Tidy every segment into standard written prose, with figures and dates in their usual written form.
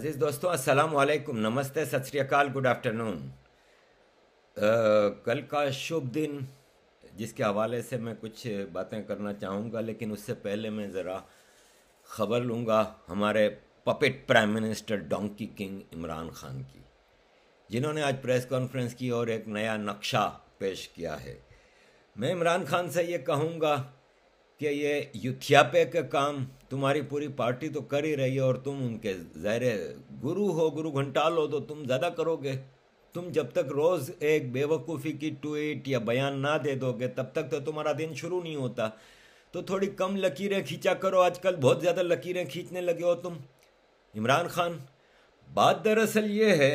अजीज़ दोस्तों, अस्सलाम वालेकुम, नमस्ते, सत श्री अकाल, गुड आफ्टरनून। कल का शुभ दिन जिसके हवाले से मैं कुछ बातें करना चाहूँगा, लेकिन उससे पहले मैं ज़रा ख़बर लूँगा हमारे puppet prime minister donkey king Imran Khan की, जिन्होंने आज प्रेस कॉन्फ्रेंस की और एक नया नक्शा पेश किया है। मैं इमरान खान से ये कहूँगा कि ये युथियापे के काम तुम्हारी पूरी पार्टी तो कर ही रही है, और तुम उनके ज़ाहिर गुरु हो, गुरु घंटाल हो, तो तुम ज़्यादा करोगे। तुम जब तक रोज़ एक बेवकूफ़ी की ट्वीट या बयान ना दे दोगे, तब तक तो तुम्हारा दिन शुरू नहीं होता। तो थोड़ी कम लकीरें खींचा करो, आजकल बहुत ज़्यादा लकीरें खींचने लगे हो तुम इमरान खान। बात दरअसल ये है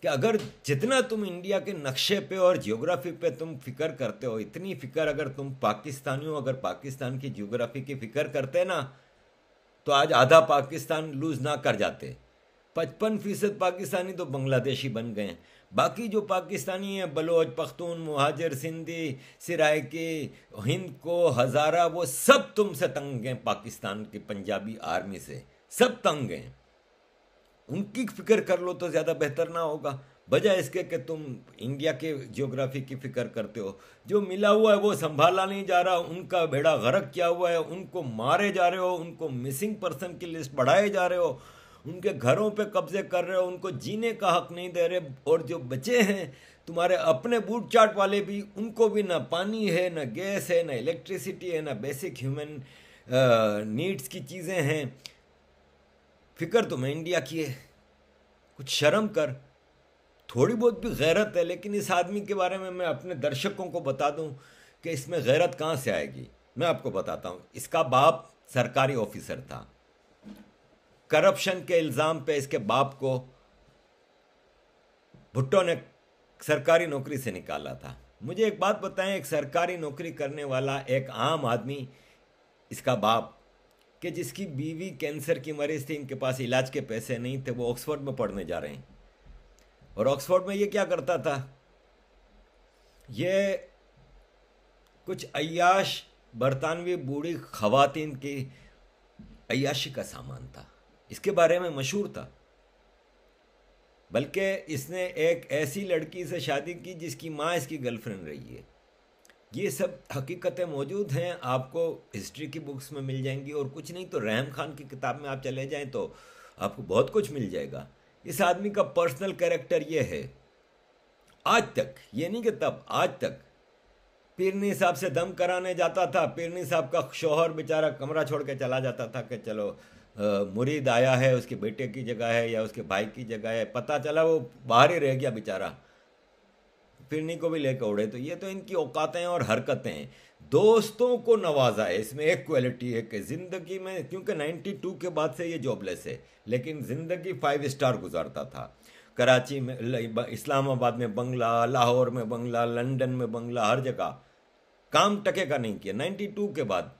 कि अगर जितना तुम इंडिया के नक्शे पे और जियोग्राफी पे तुम फिक्र करते हो, इतनी फिक्र अगर तुम पाकिस्तानियों, अगर पाकिस्तान की जियोग्राफी की फिक्र करते ना, तो आज आधा पाकिस्तान लूज ना कर जाते। 55% पाकिस्तानी तो बांग्लादेशी बन गए हैं। बाकी जो पाकिस्तानी हैं, बलोच, पख्तून, मुहाजिर, सिंधी, सिराइकी, हिंद को, हज़ारा, वो सब तुमसे तंग हैं। पाकिस्तान की पंजाबी आर्मी से सब तंग हैं। उनकी फिक्र कर लो तो ज़्यादा बेहतर ना होगा, बजाय इसके कि तुम इंडिया के जियोग्राफी की फिक्र करते हो। जो मिला हुआ है वो संभाला नहीं जा रहा, उनका बेड़ा गर्क किया हुआ है, उनको मारे जा रहे हो, उनको मिसिंग पर्सन की लिस्ट बढ़ाए जा रहे हो, उनके घरों पे कब्जे कर रहे हो, उनको जीने का हक नहीं दे रहे। और जो बचे हैं तुम्हारे अपने बूट चाट वाले भी, उनको भी ना पानी है, ना गैस है, ना इलेक्ट्रिसिटी है, ना बेसिक ह्यूमन नीड्स की चीज़ें हैं। फिक्र तुम्हें इंडिया की है, कुछ शर्म कर। थोड़ी बहुत भी गैरत है, लेकिन इस आदमी के बारे में मैं अपने दर्शकों को बता दूं कि इसमें गैरत कहाँ से आएगी। मैं आपको बताता हूँ, इसका बाप सरकारी ऑफिसर था। करप्शन के इल्ज़ाम पे इसके बाप को भुट्टो ने सरकारी नौकरी से निकाला था। मुझे एक बात बताएं, एक सरकारी नौकरी करने वाला एक आम आदमी, इसका बाप, कि जिसकी बीवी कैंसर की मरीज थी, इनके पास इलाज के पैसे नहीं थे, वो ऑक्सफोर्ड में पढ़ने जा रहे हैं। और ऑक्सफोर्ड में ये क्या करता था, ये कुछ अय्याश बरतानवी बूढ़ी खवातीन की अय्याशी का सामान था, इसके बारे में मशहूर था। बल्कि इसने एक ऐसी लड़की से शादी की जिसकी माँ इसकी गर्लफ्रेंड रही है। ये सब हकीकतें मौजूद हैं, आपको हिस्ट्री की बुक्स में मिल जाएंगी, और कुछ नहीं तो रहम खान की किताब में आप चले जाएं तो आपको बहुत कुछ मिल जाएगा। इस आदमी का पर्सनल कैरेक्टर ये है, आज तक, ये नहीं कि तब, आज तक पीरनी साहब से दम कराने जाता था, पीरनी साहब का शौहर बेचारा कमरा छोड़ के चला जाता था कि चलो मुरीद आया है, उसके बेटे की जगह है या उसके भाई की जगह है, पता चला वो बाहर ही रह गया बेचारा, फिरनी को भी लेकर उड़े। तो ये तो इनकी औकातें और हरकतें हैं। दोस्तों को नवाजा है, इसमें एक क्वालिटी है कि ज़िंदगी में, क्योंकि 92 के बाद से ये जॉबलेस है, लेकिन ज़िंदगी 5 स्टार गुजारता था। कराची में, इस्लामाबाद में बंगला, लाहौर में बंगला, लंदन में बंगला, हर जगह काम टके का नहीं किया 92 के बाद।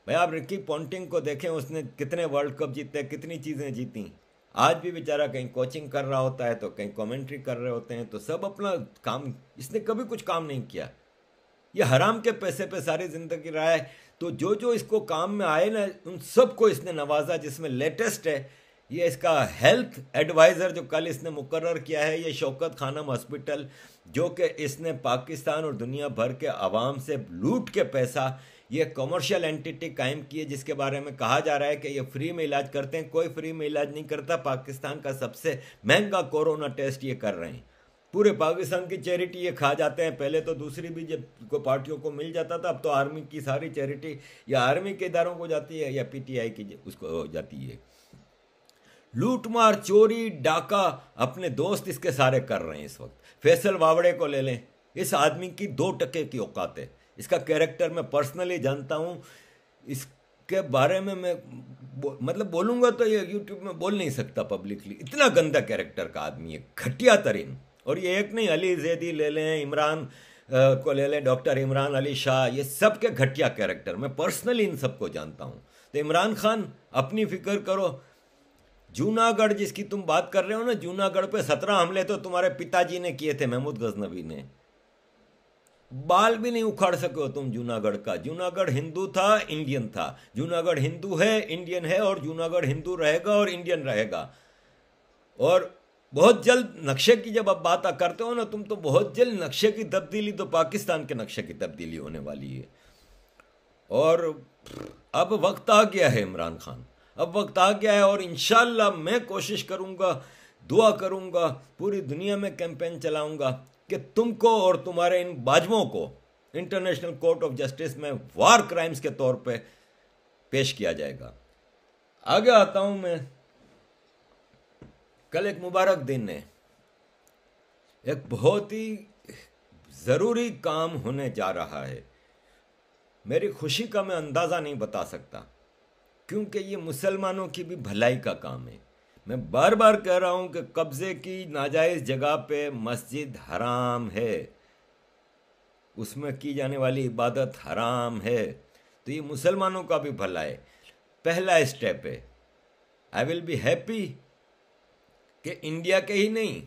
भाई आप रिकी पॉन्टिंग को देखें, उसने कितने वर्ल्ड कप जीते, कितनी चीज़ें जीती। आज भी बेचारा कहीं कोचिंग कर रहा होता है तो कहीं कमेंट्री कर रहे होते हैं, तो सब अपना काम, इसने कभी कुछ काम नहीं किया। ये हराम के पैसे पे सारी ज़िंदगी रहा है। तो जो जो इसको काम में आए ना, उन सबको इसने नवाजा, जिसमें लेटेस्ट है ये इसका हेल्थ एडवाइज़र जो कल इसने मुकर्रर किया है, ये शौकत खानम हॉस्पिटल, जो कि इसने पाकिस्तान और दुनिया भर के आवाम से लूट के पैसा, ये कमर्शियल एंटिटी कायम की है, जिसके बारे में कहा जा रहा है कि ये फ्री में इलाज करते हैं। कोई फ्री में इलाज नहीं करता। पाकिस्तान का सबसे महंगा कोरोना टेस्ट ये कर रहे हैं। पूरे पाकिस्तान की चैरिटी ये खा जाते हैं। पहले तो दूसरी भी जब को पार्टियों को मिल जाता था, अब तो आर्मी की सारी चैरिटी या आर्मी के इदारों को जाती है या पीटीआई की उसको जाती है। लूटमार, चोरी, डाका अपने दोस्त इसके सारे कर रहे हैं इस वक्त। फैसल वावड़े को ले लें, इस आदमी की 2% की औकात है। इसका कैरेक्टर मैं पर्सनली जानता हूँ। इसके बारे में मैं मतलब बोलूँगा तो ये यूट्यूब में बोल नहीं सकता पब्लिकली, इतना गंदा कैरेक्टर का आदमी है, घटिया तरीन। और ये एक नहीं, अली जैदी ले लें, इमरान को ले लें, डॉक्टर इमरान अली शाह, ये सब के घटिया कैरेक्टर, मैं पर्सनली इन सबको जानता हूँ। तो इमरान खान अपनी फिक्र करो। जूनागढ़ जिसकी तुम बात कर रहे हो ना, जूनागढ़ पे 17 हमले तो तुम्हारे पिताजी ने किए थे, महमूद गजनवी ने। बाल भी नहीं उखाड़ सके हो तुम जूनागढ़ का। जूनागढ़ हिंदू था, इंडियन था। जूनागढ़ हिंदू है, इंडियन है, और जूनागढ़ हिंदू रहेगा और इंडियन रहेगा। और बहुत जल्द नक्शे की जब आप बात करते हो ना तुम, तो बहुत जल्द नक्शे की तब्दीली तो पाकिस्तान के नक्शे की तब्दीली होने वाली है। और अब वक्त आ गया है इमरान खान, अब वक्त आ गया है। और इंशाल्लाह मैं कोशिश करूंगा, दुआ करूंगा, पूरी दुनिया में कैंपेन चलाऊंगा कि तुमको और तुम्हारे इन बाजवों को इंटरनेशनल कोर्ट ऑफ जस्टिस में वार क्राइम्स के तौर पे पेश किया जाएगा। आगे आता हूं मैं। कल एक मुबारक दिन है, एक बहुत ही ज़रूरी काम होने जा रहा है। मेरी खुशी का मैं अंदाज़ा नहीं बता सकता, क्योंकि ये मुसलमानों की भी भलाई का काम है। मैं बार बार कह रहा हूं कि कब्ज़े की नाजायज़ जगह पे मस्जिद हराम है, उसमें की जाने वाली इबादत हराम है, तो ये मुसलमानों का भी भला है। पहला स्टेप है। आई विल बी हैप्पी कि इंडिया के ही नहीं,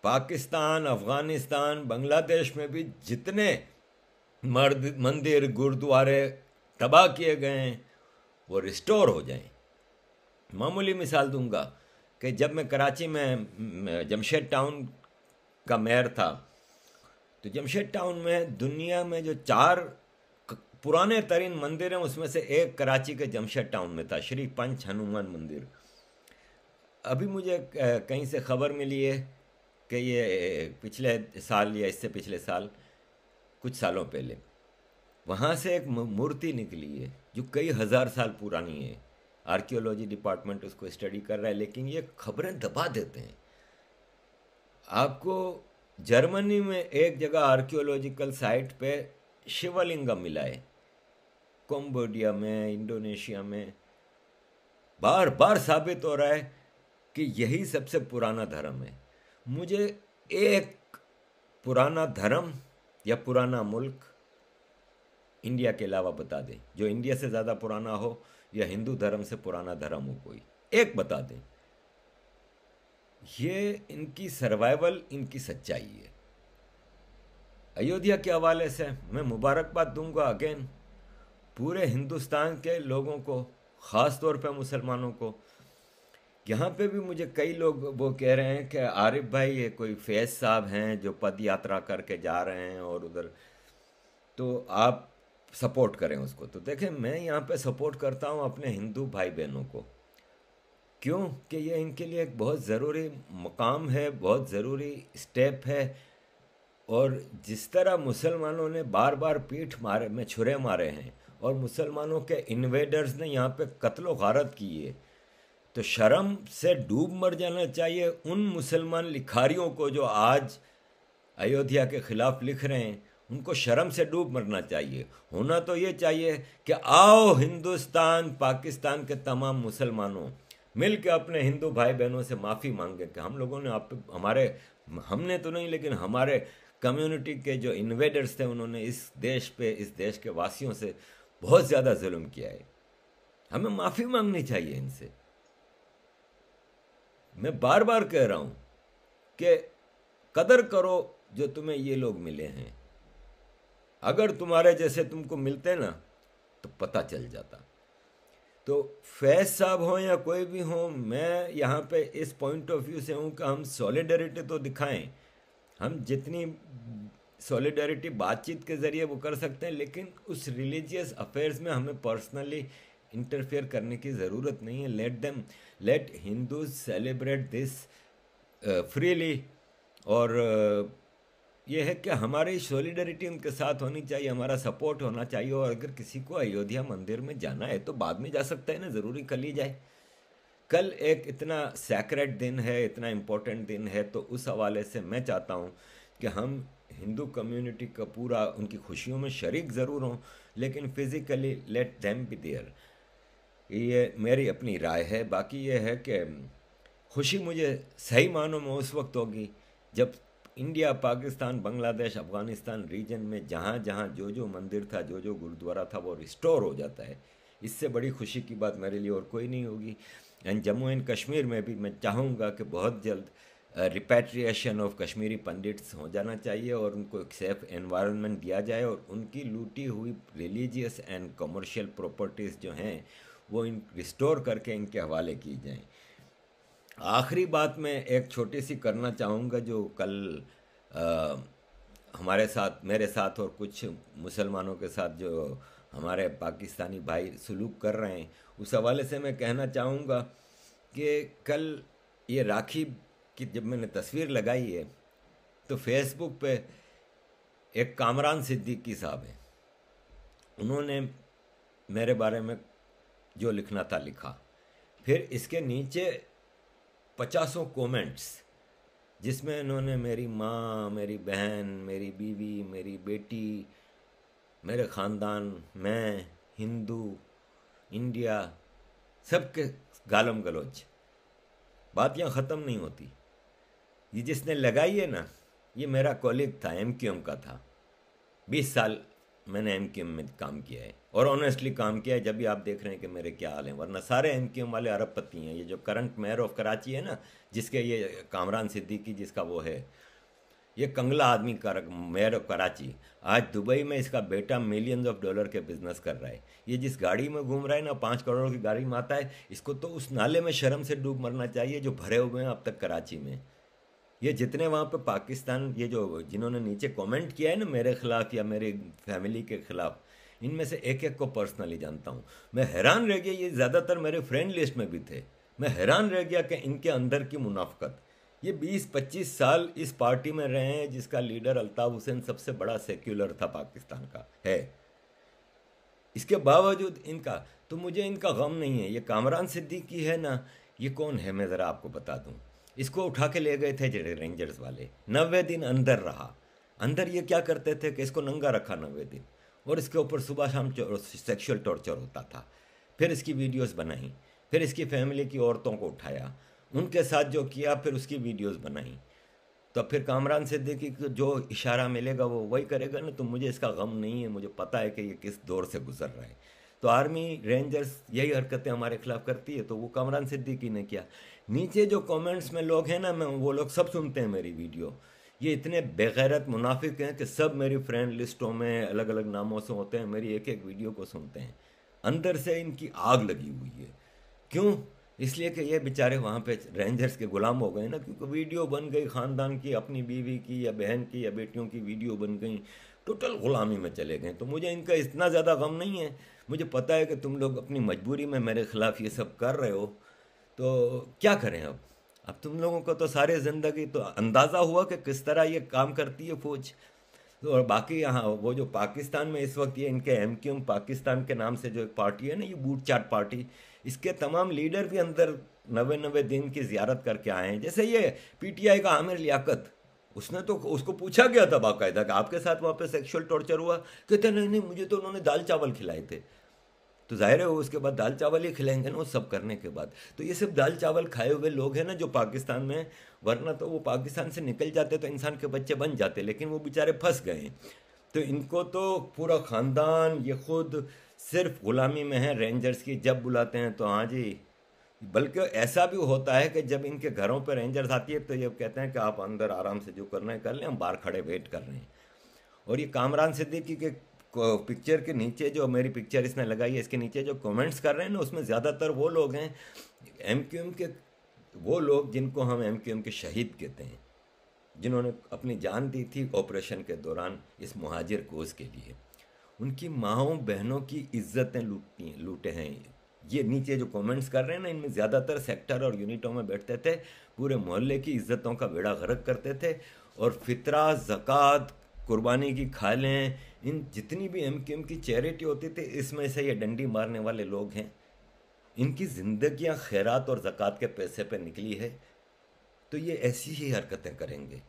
पाकिस्तान, अफगानिस्तान, बांग्लादेश में भी जितने मंदिर गुरुद्वारे तबाह किए गए हैं वो रिस्टोर हो जाएं। मामूली मिसाल दूंगा कि जब मैं कराची में जमशेद टाउन का मेयर था, तो जमशेद टाउन में दुनिया में जो 4 पुराने तरीन मंदिर हैं उसमें से एक कराची के जमशेद टाउन में था, श्री पंच हनुमान मंदिर। अभी मुझे कहीं से खबर मिली है कि ये पिछले साल या इससे पिछले साल, कुछ सालों पहले वहाँ से एक मूर्ति निकली है जो कई हज़ार साल पुरानी है। आर्कियोलॉजी डिपार्टमेंट उसको स्टडी कर रहा है, लेकिन ये खबरें दबा देते हैं। आपको जर्मनी में एक जगह आर्कियोलॉजिकल साइट पे शिवलिंगम मिला है, कंबोडिया में, इंडोनेशिया में। बार बार साबित हो रहा है कि यही सबसे पुराना धर्म है। मुझे एक पुराना धर्म या पुराना मुल्क इंडिया के अलावा बता दें, जो इंडिया से ज़्यादा पुराना हो या हिंदू धर्म से पुराना धर्म हो, कोई एक बता दें। ये इनकी सर्वाइवल, इनकी सच्चाई है। अयोध्या के हवाले से मैं मुबारकबाद दूंगा अगेन पूरे हिंदुस्तान के लोगों को, ख़ास तौर पे मुसलमानों को। यहाँ पे भी मुझे कई लोग वो कह रहे हैं कि आरिफ भाई ये कोई फैज़ साहब हैं जो पद यात्रा करके जा रहे हैं और उधर, तो आप सपोर्ट करें उसको। तो देखें, मैं यहाँ पे सपोर्ट करता हूँ अपने हिंदू भाई बहनों को। क्यों? कि ये इनके लिए एक बहुत ज़रूरी मकाम है, बहुत ज़रूरी स्टेप है। और जिस तरह मुसलमानों ने बार बार पीठ मारे में छुरे मारे हैं और मुसलमानों के इन्वेडर्स ने यहाँ पे कत्लो गारत की है, तो शर्म से डूब मर जाना चाहिए उन मुसलमान लिखारियों को जो आज अयोध्या के खिलाफ लिख रहे हैं। उनको शर्म से डूब मरना चाहिए। होना तो ये चाहिए कि आओ हिंदुस्तान, पाकिस्तान के तमाम मुसलमानों मिल के अपने हिंदू भाई बहनों से माफ़ी मांगे कि हम लोगों ने हमने तो नहीं, लेकिन हमारे कम्युनिटी के जो इन्वेडर्स थे उन्होंने इस देश पे, इस देश के वासियों से बहुत ज़्यादा जुल्म किया है। हमें माफ़ी मांगनी चाहिए इनसे। मैं बार बार कह रहा हूँ कि कदर करो जो तुम्हें ये लोग मिले हैं। अगर तुम्हारे जैसे तुमको मिलते ना तो पता चल जाता। तो फैज़ साहब हो या कोई भी हो, मैं यहाँ पे इस पॉइंट ऑफ व्यू से हूँ कि हम सॉलिडरिटी तो दिखाएं। हम जितनी सॉलिडरिटी बातचीत के ज़रिए वो कर सकते हैं, लेकिन उस रिलीजियस अफेयर्स में हमें पर्सनली इंटरफेयर करने की ज़रूरत नहीं है। Let Hindus celebrate this freely. और ये है कि हमारी सॉलिडरिटी उनके साथ होनी चाहिए, हमारा सपोर्ट होना चाहिए। और अगर किसी को अयोध्या मंदिर में जाना है तो बाद में जा सकता है ना, ज़रूरी कल ही जाए। कल एक इतना सैक्रेड दिन है, इतना इम्पोर्टेंट दिन है, तो उस हवाले से मैं चाहता हूँ कि हम हिंदू कम्युनिटी का पूरा उनकी खुशियों में शरीक ज़रूर हों, लेकिन physically let them be there. ये मेरी अपनी राय है। बाकी ये है कि खुशी मुझे सही मानों में उस वक्त होगी जब इंडिया, पाकिस्तान, बांग्लादेश, अफ़गानिस्तान रीजन में जहाँ जहाँ जो जो मंदिर था, जो जो गुरुद्वारा था, वो रिस्टोर हो जाता है। इससे बड़ी खुशी की बात मेरे लिए और कोई नहीं होगी। एंड जम्मू एंड कश्मीर में भी मैं चाहूँगा कि बहुत जल्द रिपैट्रिएशन ऑफ कश्मीरी पंडित्स हो जाना चाहिए और उनको एक सेफ एनवायरनमेंट दिया जाए और उनकी लूटी हुई रिलीजियस एंड कमर्शियल प्रॉपर्टीज़ जो हैं वो रिस्टोर करके इनके हवाले की जाएँ। आखिरी बात मैं एक छोटी सी करना चाहूँगा, जो कल अ, हमारे साथ, मेरे साथ और कुछ मुसलमानों के साथ जो हमारे पाकिस्तानी भाई सलूक कर रहे हैं, उस हवाले से मैं कहना चाहूँगा कि कल ये राखी की जब मैंने तस्वीर लगाई है, तो फेसबुक पे एक कामरान सिद्दीकी साहब हैं, उन्होंने मेरे बारे में जो लिखना था लिखा। फिर इसके नीचे पचासों कमेंट्स, जिसमें इन्होंने मेरी माँ, मेरी बहन, मेरी बीवी, मेरी बेटी, मेरे ख़ानदान, मैं, हिंदू, इंडिया, सबके गालम गलोच। बात यहाँ ख़त्म नहीं होती। ये जिसने लगाई है ना, ये मेरा कॉलीग था, एमक्यूएम का था। 20 साल मैंने एमक्यूएम में काम किया है, और ऑनेस्टली काम किया है। जब भी आप देख रहे हैं कि मेरे क्या हाल हैं, वरना सारे एमक्यूएम वाले अरबपति हैं। ये जो करंट मेयर ऑफ कराची है ना, जिसके ये कामरान सिद्दीकी जिसका वो है, ये कंगला आदमी मेयर ऑफ कराची, आज दुबई में इसका बेटा मिलियंस ऑफ डॉलर के बिजनेस कर रहा है। ये जिस गाड़ी में घूम रहा है ना, 5 करोड़ की गाड़ी में आता है, इसको तो उस नाले में शर्म से डूब मरना चाहिए जो भरे हुए हैं अब तक कराची में। ये जितने वहाँ पे पाकिस्तान, ये जो जिन्होंने नीचे कमेंट किया है ना मेरे खिलाफ या मेरे फैमिली के खिलाफ, इनमें से एक एक को पर्सनली जानता हूँ। मैं हैरान रह गया, ये ज़्यादातर मेरे फ्रेंड लिस्ट में भी थे। मैं हैरान रह गया कि इनके अंदर की मुनाफकत। ये 20-25 साल इस पार्टी में रहे हैं जिसका लीडर अल्ताफ़ हुसैन सबसे बड़ा सेक्युलर था पाकिस्तान का है। इसके बावजूद इनका, तो मुझे इनका गम नहीं है। ये कामरान सिद्दीकी है ना, ये कौन है मैं ज़रा आपको बता दूं। इसको उठा के ले गए थे रेंजर्स वाले, 90 दिन अंदर रहा। अंदर ये क्या करते थे कि इसको नंगा रखा 90 दिन, और इसके ऊपर सुबह शाम सेक्सुअल टॉर्चर होता था। फिर इसकी वीडियोस बनाई, फिर इसकी फैमिली की औरतों को उठाया, उनके साथ जो किया, फिर उसकी वीडियोस बनाई। तो फिर कामरान सिद्दीकी को जो इशारा मिलेगा वो वही करेगा ना। तो मुझे इसका गम नहीं है, मुझे पता है कि ये किस दौर से गुजर रहा है। तो आर्मी रेंजर्स यही हरकतें हमारे खिलाफ करती है, तो वो कामरान सिद्दीकी ने किया। नीचे जो कमेंट्स में लोग हैं ना, मैं वो लोग सब सुनते हैं मेरी वीडियो। ये इतने बेगैरत मुनाफिक हैं कि सब मेरी फ्रेंड लिस्टों में अलग अलग नामों से होते हैं, मेरी एक एक वीडियो को सुनते हैं। अंदर से इनकी आग लगी हुई है। क्यों? इसलिए कि ये बेचारे वहाँ पे रेंजर्स के गुलाम हो गए ना, क्योंकि वीडियो बन गई ख़ानदान की, अपनी बीवी की या बहन की या बेटियों की वीडियो बन गई, टोटल ग़ुलामी में चले गए। तो मुझे इनका इतना ज़्यादा गम नहीं है। मुझे पता है कि तुम लोग अपनी मजबूरी में मेरे ख़िलाफ़ ये सब कर रहे हो, तो क्या करें अब तुम लोगों को तो सारी ज़िंदगी तो अंदाज़ा हुआ कि किस तरह ये काम करती है फ़ौज। तो और बाकी यहाँ वो जो पाकिस्तान में इस वक्त ये इनके एमक्यूएम पाकिस्तान के नाम से जो एक पार्टी है ना, ये बूट चाट पार्टी, इसके तमाम लीडर भी अंदर 90-90 दिन की जियारत करके आए हैं। जैसे ये पीटीआई का आमिर लियाकत, उसने तो, उसको पूछा गया था बाकायदा कि आपके साथ वहाँ पे सेक्सुअल टॉर्चर हुआ? कहते नहीं नहीं, मुझे तो उन्होंने दाल चावल खिलाए थे। तो जाहिर है वो उसके बाद दाल चावल ही खिलाएंगे ना, वो सब करने के बाद। तो ये सब दाल चावल खाए हुए लोग हैं ना जो पाकिस्तान में, वरना तो वो पाकिस्तान से निकल जाते तो इंसान के बच्चे बन जाते, लेकिन वो बेचारे फंस गए। तो इनको तो पूरा ख़ानदान, ये खुद सिर्फ गुलामी में है रेंजर्स की। जब बुलाते हैं तो हाँ जी, बल्कि ऐसा भी होता है कि जब इनके घरों पर रेंजर्स आती है तो ये कहते हैं कि आप अंदर आराम से जो करना है कर लें, हम बाहर खड़े वेट कर रहे हैं। और ये कामरान सिद्दीकी के पिक्चर के नीचे, जो मेरी पिक्चर इसने लगाई है, इसके नीचे जो कमेंट्स कर रहे हैं ना, उसमें ज़्यादातर वो लोग हैं एमक्यूएम के, वो लोग जिनको हम एमक्यूएम के शहीद कहते हैं, जिन्होंने अपनी जान दी थी ऑपरेशन के दौरान इस मुहाजिर कोस के लिए। उनकी माँओं बहनों की इज्जतें लूटे हैं। ये नीचे जो कमेंट्स कर रहे हैं ना, इनमें ज़्यादातर सेक्टर और यूनिटों में बैठते थे, पूरे मोहल्ले की इज्जतों का बेड़ा गर्क करते थे। और फितरा, ज़कात, कुर्बानी की खालें, इन जितनी भी एमक्यूएम की चैरिटी होती थी, इसमें से ये डंडी मारने वाले लोग हैं। इनकी ज़िंदगियां खैरात और ज़कात के पैसे पे निकली है, तो ये ऐसी ही हरकतें करेंगे।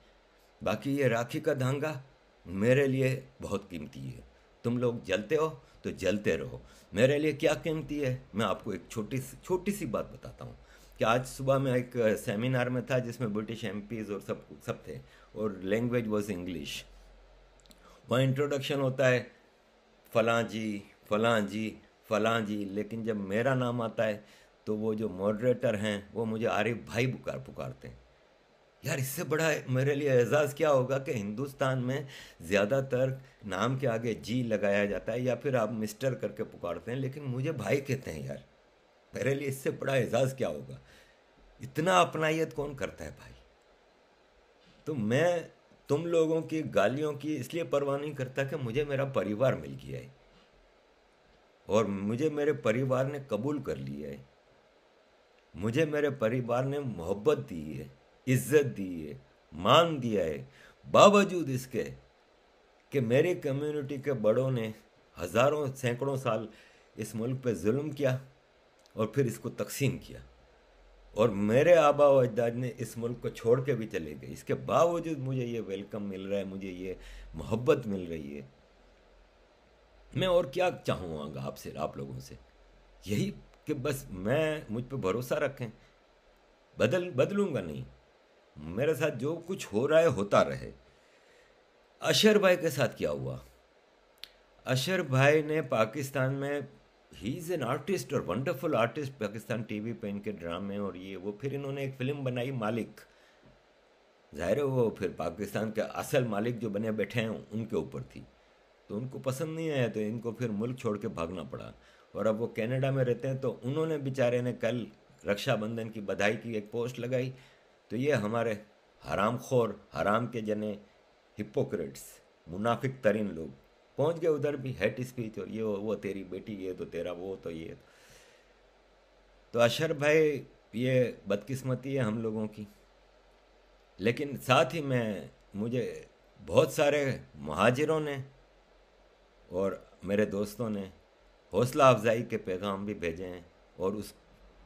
बाकी ये राखी का धांगा मेरे लिए बहुत कीमती है। तुम लोग जलते हो तो जलते रहो, मेरे लिए क्या कीमती है मैं आपको एक छोटी सी बात बताता हूँ। कि आज सुबह मैं एक सेमिनार में था जिसमें ब्रिटिश एमपीज़ और सब थे, और लैंग्वेज वॉज इंग्लिश। वहाँ इंट्रोडक्शन होता है, फलां जी, फलां जी, फलां जी, लेकिन जब मेरा नाम आता है तो वो जो मॉडरेटर हैं वो मुझे आरिफ भाई पुकारते हैं। यार, इससे बड़ा मेरे लिए एजाज़ क्या होगा कि हिंदुस्तान में ज़्यादातर नाम के आगे जी लगाया जाता है या फिर आप मिस्टर करके पुकारते हैं, लेकिन मुझे भाई कहते हैं। यार, मेरे लिए इससे बड़ा एजाज़ क्या होगा। इतना अपनायत कौन करता है भाई। तो मैं तुम लोगों की गालियों की इसलिए परवाह नहीं करता कि मुझे मेरा परिवार मिल गया है, और मुझे मेरे परिवार ने कबूल कर लिया है। मुझे मेरे परिवार ने मोहब्बत दी है, इज्जत दी है, मान दिया है, बावजूद इसके कि मेरी कम्युनिटी के बड़ों ने हज़ारों सैकड़ों साल इस मुल्क पे जुल्म किया और फिर इसको तकसीम किया, और मेरे आबा व अजदाद ने इस मुल्क को छोड़ के भी चले गए। इसके बावजूद मुझे ये वेलकम मिल रहा है, मुझे ये मोहब्बत मिल रही है। मैं और क्या चाहूँगा आपसे, आप लोगों से, यही कि बस मैं मुझ पे भरोसा रखें। बदलूंगा नहीं। मेरे साथ जो कुछ हो रहा है होता रहे। अशर भाई के साथ क्या हुआ? अशर भाई ने पाकिस्तान में, ही इज़ एन आर्टिस्ट और वंडरफुल आर्टिस्ट, पाकिस्तान टीवी पे इनके ड्रामे और ये वो, फिर इन्होंने एक फिल्म बनाई मालिक। जाहिर है वो फिर पाकिस्तान के असल मालिक जो बने बैठे हैं उनके ऊपर थी, तो उनको पसंद नहीं आया, तो इनको फिर मुल्क छोड़ के भागना पड़ा। और अब वो कनाडा में रहते हैं। तो उन्होंने बेचारे ने कल रक्षाबंधन की बधाई की एक पोस्ट लगाई, तो ये हमारे हरामखोर, हराम के जने, हिपोक्रेट्स, मुनाफिक तरीन लोग पहुंच गए उधर भी, हेट स्पीच और ये वो तेरी बेटी, ये तो तेरा वो, तो ये तो अशर भाई, ये बदकिस्मती है हम लोगों की। लेकिन साथ ही में मुझे बहुत सारे महाजिरों ने और मेरे दोस्तों ने हौसला अफजाई के पैगाम भी भेजे हैं, और उस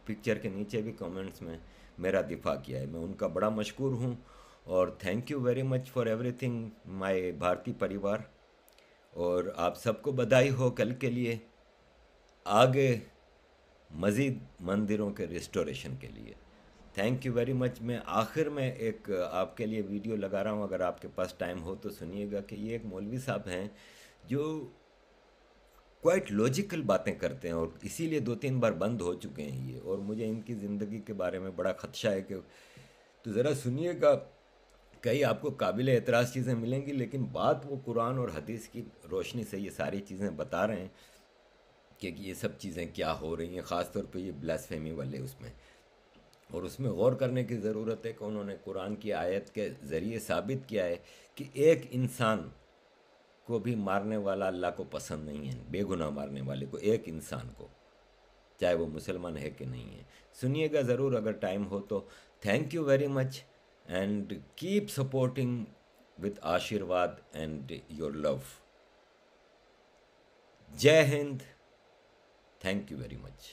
पिक्चर के नीचे भी कमेंट्स में मेरा दिफा किया है। मैं उनका बड़ा मशकूर हूँ, और thank you very much for everything my भारतीय परिवार। और आप सबको बधाई हो कल के लिए, आगे मज़ीद मंदिरों के रिस्टोरेशन के लिए। Thank you very much. मैं आखिर में एक आपके लिए वीडियो लगा रहा हूँ, अगर आपके पास टाइम हो तो सुनिएगा, कि ये एक मौलवी साहब हैं जो क्वाइट लॉजिकल बातें करते हैं, और इसीलिए 2-3 बार बंद हो चुके हैं ये, और मुझे इनकी ज़िंदगी के बारे में बड़ा खदशा है कि, तो ज़रा सुनिएगा। कई आपको काबिल एतराज़ चीज़ें मिलेंगी, लेकिन बात वो कुरान और हदीस की रोशनी से ये सारी चीज़ें बता रहे हैं कि ये सब चीज़ें क्या हो रही हैं, ख़ास तौर पे ये ब्लास्फेमी वाले उसमें। और उसमें गौर करने की ज़रूरत है कि उन्होंने कुरान की आयत के ज़रिए साबित किया है कि एक इंसान को भी मारने वाला अल्लाह को पसंद नहीं है, बेगुनाह मारने वाले को, एक इंसान को, चाहे वो मुसलमान है कि नहीं है। सुनिएगा ज़रूर अगर टाइम हो तो। Thank you very much, and keep supporting with आशीर्वाद एंड योर लव। जय Hind. Thank you very much.